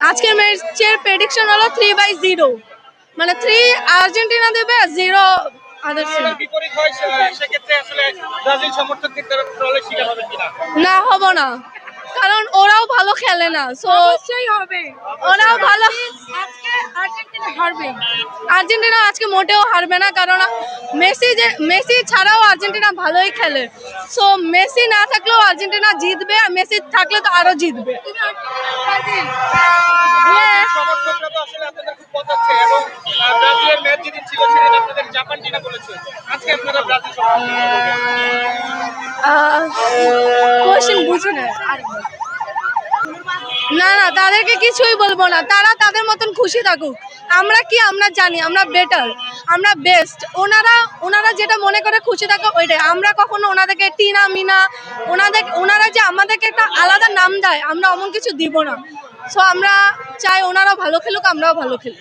আজকের ম্যাচের প্রেডিকশন হলো 3/0, মানে 3 আর্জেন্টিনা দেবে আর 0 আদার্স। বিপরীত হয় সেক্ষেত্রে আসলে ব্রাজিল সমর্থকদের ট্রলের শিকার হবে কিনা? না, হব না, কারণ ওরাও ভালো খেলে না। সো অবশ্যই হবে, ওরাও ভালো। আজকে আর্জেন্টিনা হারবে। আর্জেন্টিনা আজকে মোটেও হারবে না, কারণ মেসি ছাড়াও আর্জেন্টিনা ভালোই খেলে। সো মেসি না থাকলেও আর্জেন্টিনা জিতবে, আর মেসি থাকলে তো আরো জিতবে। ব্রাজিল ব্রাজিল সমর্থকরা তো আসলে আপনাদের খুব পছন্দ এবং ব্রাজিলের ম্যাচ যেদিন ছিল সেদিন আপনাদের জাপান জিনা বলেছে। আজকে আপনারা ব্রাজিল কোশ্চেন বুঝি না। না না, তাদেরকে কিছুই বলবো না, তারা তাদের মতন খুশি থাকুক। আমরা কি, আমরা জানি আমরা বেটার, আমরা বেস্ট। ওনারা যেটা মনে করে খুশি থাকুক ওইটাই। আমরা কখনো ওনাদেরকে টিনা মিনা, ওনারা যে আমাদেরকে একটা আলাদা নাম দেয়, আমরা অমন কিছু দিব না। সো আমরা চাই ওনারাও ভালো খেলুক, আমরাও ভালো খেলি।